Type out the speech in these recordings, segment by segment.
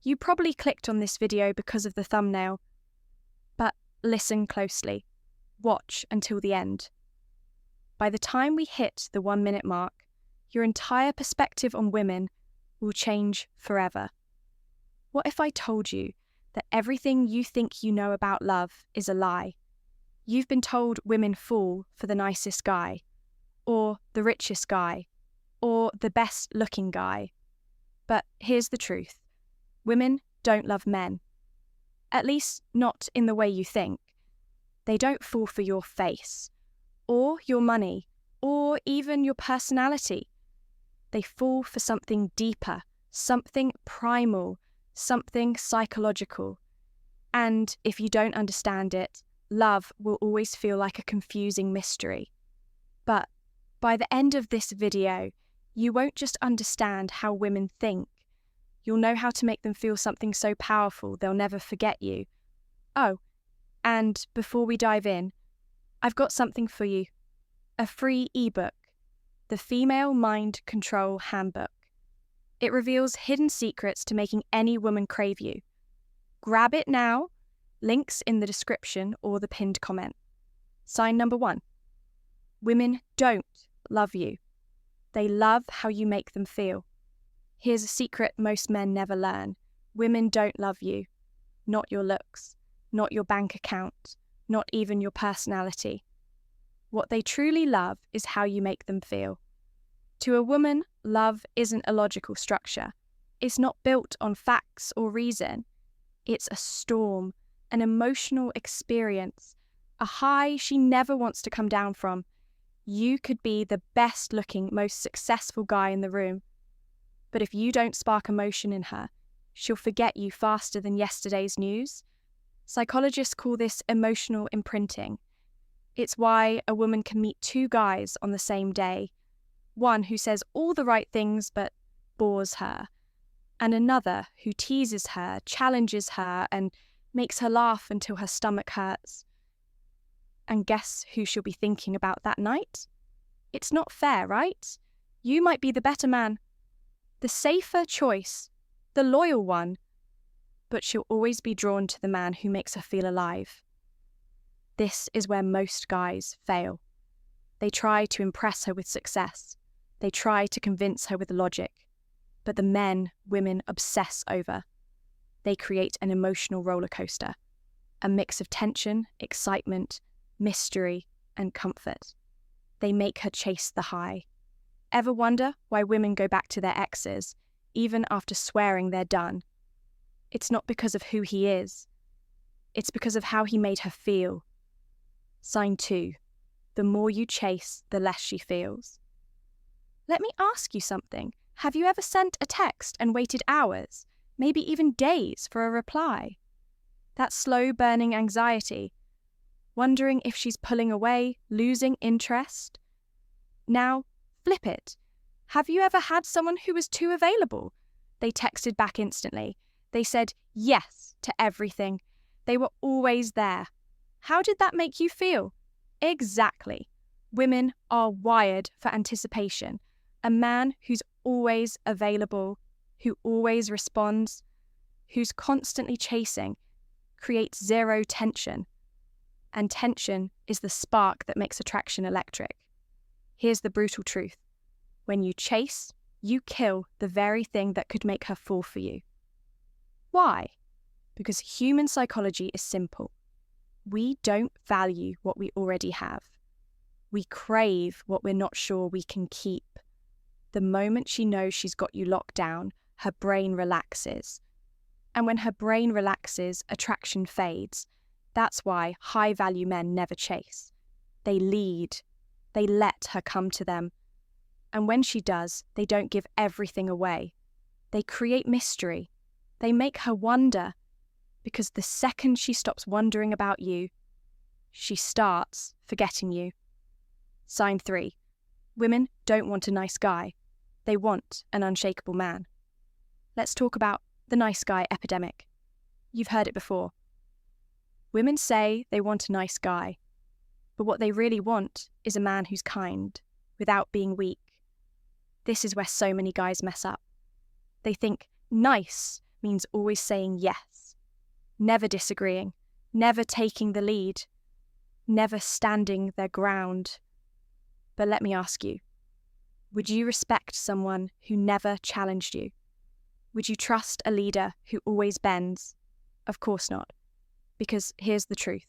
You probably clicked on this video because of the thumbnail, but listen closely. Watch until the end. By the time we hit the 1 minute mark, your entire perspective on women will change forever. What if I told you that everything you think you know about love is a lie? You've been told women fall for the nicest guy, or the richest guy, or the best looking guy. But here's the truth. Women don't love men. At least not in the way you think. They don't fall for your face, or your money, or even your personality. They fall for something deeper, something primal, something psychological. And if you don't understand it, love will always feel like a confusing mystery. But by the end of this video, you won't just understand how women think. You'll know how to make them feel something so powerful they'll never forget you. Oh, and before we dive in, I've got something for you. A free ebook, The Female Mind Control Handbook. It reveals hidden secrets to making any woman crave you. Grab it now. Links in the description or the pinned comment. Sign number 1. Women don't love you. They love how you make them feel. Here's a secret most men never learn. Women don't love you. Not your looks, not your bank account, not even your personality. What they truly love is how you make them feel. To a woman, love isn't a logical structure. It's not built on facts or reason. It's a storm, an emotional experience, a high she never wants to come down from. You could be the best-looking, most successful guy in the room. But if you don't spark emotion in her, she'll forget you faster than yesterday's news. Psychologists call this emotional imprinting. It's why a woman can meet 2 guys on the same day. One who says all the right things but bores her, and another who teases her, challenges her, and makes her laugh until her stomach hurts. And guess who she'll be thinking about that night? It's not fair, right? You might be the better man, the safer choice, the loyal one, but she'll always be drawn to the man who makes her feel alive. This is where most guys fail. They try to impress her with success. They try to convince her with logic. But the men women obsess over, they create an emotional roller coaster, a mix of tension, excitement, mystery, and comfort. They make her chase the high. Ever wonder why women go back to their exes, even after swearing they're done? It's not because of who he is. It's because of how he made her feel. Sign 2. The more you chase, the less she feels. Let me ask you something. Have you ever sent a text and waited hours, maybe even days, for a reply? That slow-burning anxiety, wondering if she's pulling away, losing interest. Now, flip it. Have you ever had someone who was too available? They texted back instantly. They said yes to everything. They were always there. How did that make you feel? Exactly. Women are wired for anticipation. A man who's always available, who always responds, who's constantly chasing, creates zero tension. And tension is the spark that makes attraction electric. Here's the brutal truth. When you chase, you kill the very thing that could make her fall for you. Why? Because human psychology is simple. We don't value what we already have. We crave what we're not sure we can keep. The moment she knows she's got you locked down, her brain relaxes. And when her brain relaxes, attraction fades. That's why high-value men never chase. They lead. They let her come to them. And when she does, they don't give everything away. They create mystery. They make her wonder. Because the second she stops wondering about you, she starts forgetting you. Sign 3. Women don't want a nice guy. They want an unshakable man. Let's talk about the nice guy epidemic. You've heard it before. Women say they want a nice guy, but what they really want is a man who's kind, without being weak. This is where so many guys mess up. They think nice means always saying yes, never disagreeing, never taking the lead, never standing their ground. But let me ask you, would you respect someone who never challenged you? Would you trust a leader who always bends? Of course not. Because here's the truth.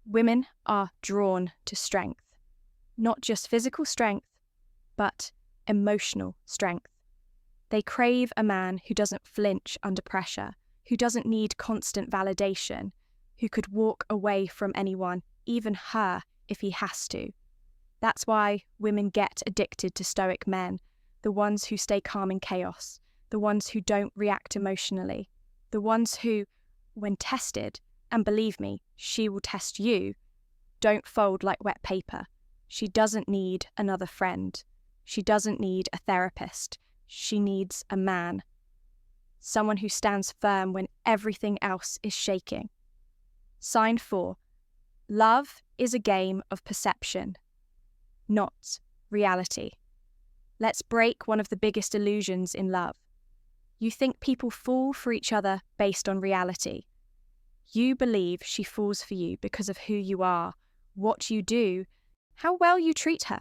Women are drawn to strength. Not just physical strength, but emotional strength. They crave a man who doesn't flinch under pressure, who doesn't need constant validation, who could walk away from anyone, even her, if he has to. That's why women get addicted to Stoic men, the ones who stay calm in chaos, the ones who don't react emotionally, the ones who, when tested, and believe me, she will test you, don't fold like wet paper. She doesn't need another friend. She doesn't need a therapist. She needs a man. Someone who stands firm when everything else is shaking. Sign 4. Love is a game of perception, not reality. Let's break one of the biggest illusions in love. You think people fall for each other based on reality. You believe she falls for you because of who you are, what you do, how well you treat her.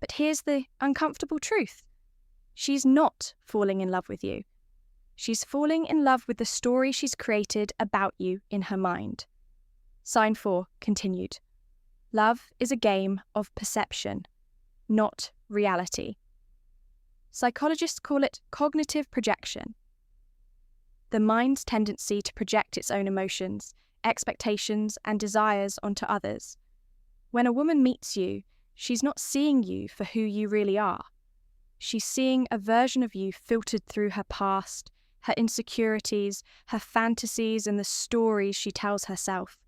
But here's the uncomfortable truth. She's not falling in love with you. She's falling in love with the story she's created about you in her mind. Sign 4 continued. Love is a game of perception, not reality. Psychologists call it cognitive projection. The mind's tendency to project its own emotions, expectations, and desires onto others. When a woman meets you, she's not seeing you for who you really are. She's seeing a version of you filtered through her past, her insecurities, her fantasies, and the stories she tells herself.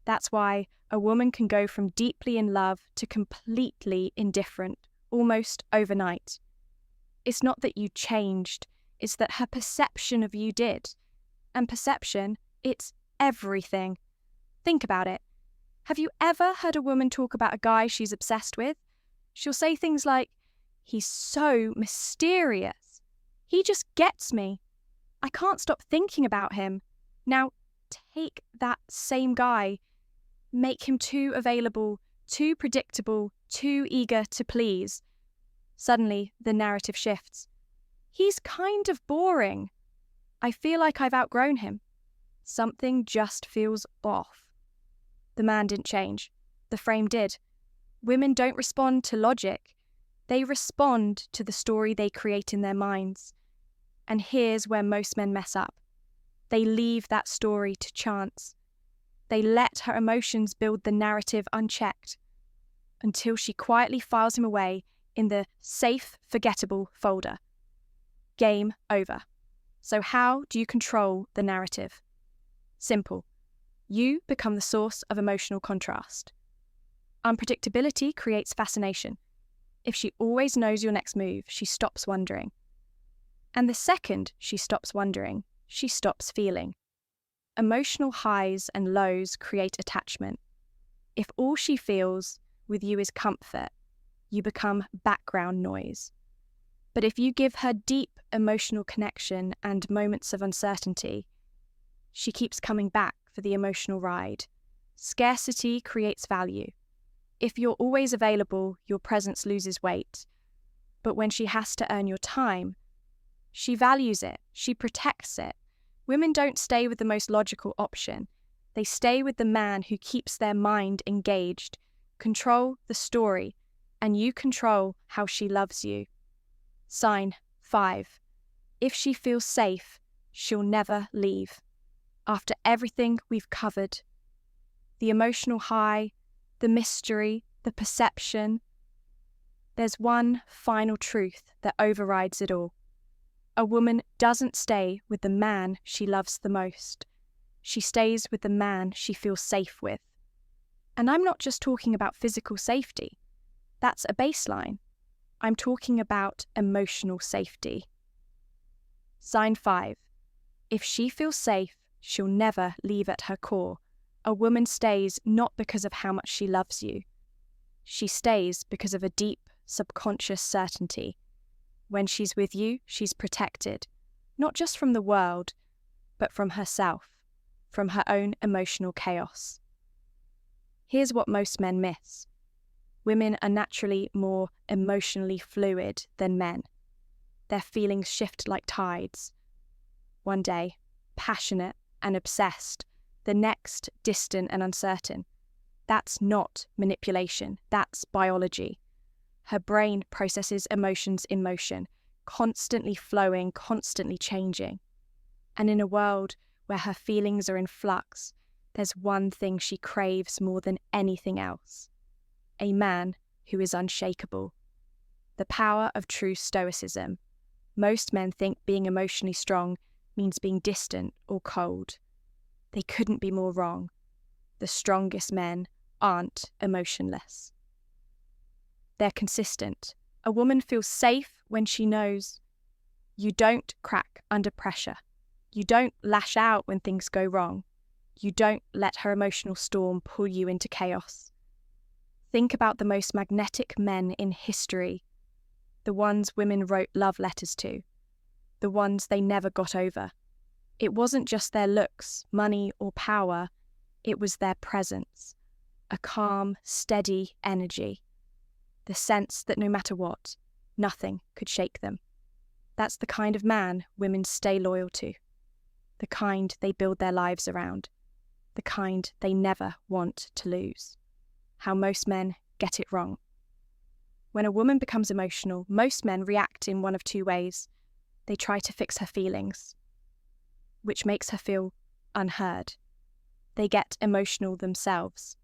That's why a woman can go from deeply in love to completely indifferent, almost overnight. It's not that you changed, it's that her perception of you did. And perception, it's everything. Think about it. Have you ever heard a woman talk about a guy she's obsessed with? She'll say things like, "He's so mysterious. He just gets me. I can't stop thinking about him." Now, take that same guy, make him too available, too predictable, too eager to please. Suddenly, the narrative shifts. "He's kind of boring. I feel like I've outgrown him. Something just feels off." The man didn't change. The frame did. Women don't respond to logic. They respond to the story they create in their minds. And here's where most men mess up. They leave that story to chance. They let her emotions build the narrative unchecked until she quietly files him away in the safe, forgettable folder. Game over. So how do you control the narrative? Simple. You become the source of emotional contrast. Unpredictability creates fascination. If she always knows your next move, she stops wondering. And the second she stops wondering, she stops feeling. Emotional highs and lows create attachment. If all she feels with you is comfort, you become background noise. But if you give her deep emotional connection and moments of uncertainty, she keeps coming back for the emotional ride. Scarcity creates value. If you're always available, your presence loses weight. But when she has to earn your time, she values it, she protects it. Women don't stay with the most logical option. They stay with the man who keeps their mind engaged. Control the story, and you control how she loves you. Sign 5. If she feels safe, she'll never leave. After everything we've covered, the emotional high, the mystery, the perception, there's one final truth that overrides it all. A woman doesn't stay with the man she loves the most. She stays with the man she feels safe with. And I'm not just talking about physical safety. That's a baseline. I'm talking about emotional safety. Sign 5. If she feels safe, she'll never leave at her core. A woman stays not because of how much she loves you. She stays because of a deep, subconscious certainty. When she's with you, she's protected. not just from the world, but from herself, from her own emotional chaos. Here's what most men miss. Women are naturally more emotionally fluid than men. Their feelings shift like tides. One day, passionate and obsessed, the next, distant and uncertain. That's not manipulation, that's biology. Her brain processes emotions in motion, constantly flowing, constantly changing. And in a world where her feelings are in flux, there's one thing she craves more than anything else: a man who is unshakable. The power of true Stoicism. Most men think being emotionally strong means being distant or cold. They couldn't be more wrong. The strongest men aren't emotionless. They're consistent. A woman feels safe when she knows you don't crack under pressure. You don't lash out when things go wrong. You don't let her emotional storm pull you into chaos. Think about the most magnetic men in history, the ones women wrote love letters to, the ones they never got over. It wasn't just their looks, money, or power, it was their presence, a calm, steady energy, the sense that no matter what, nothing could shake them. That's the kind of man women stay loyal to, the kind they build their lives around, the kind they never want to lose. How most men get it wrong. When a woman becomes emotional, most men react in one of two ways. They try to fix her feelings, which makes her feel unheard. They get emotional themselves,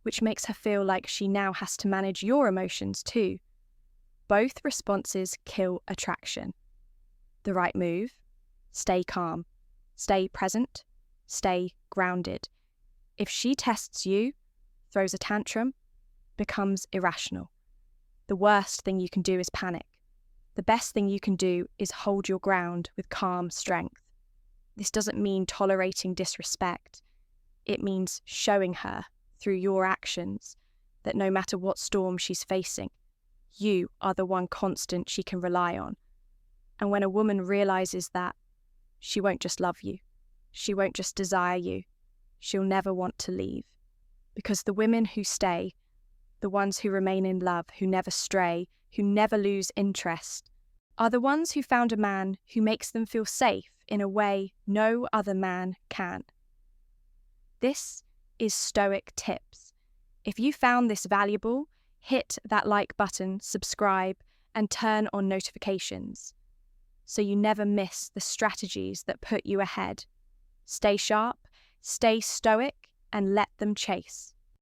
which makes her feel like she now has to manage your emotions too. Both responses kill attraction. The right move: stay calm, stay present, stay grounded. If she tests you, throws a tantrum, becomes irrational, the worst thing you can do is panic. The best thing you can do is hold your ground with calm strength. This doesn't mean tolerating disrespect. It means showing her, through your actions, that no matter what storm she's facing, you are the one constant she can rely on. And when a woman realizes that, she won't just love you. She won't just desire you. She'll never want to leave. Because the women who stay, the ones who remain in love, who never stray, who never lose interest, are the ones who found a man who makes them feel safe in a way no other man can. This is Stoic Tips. If you found this valuable, hit that like button, subscribe, and turn on notifications so you never miss the strategies that put you ahead. Stay sharp, stay stoic, and let them chase.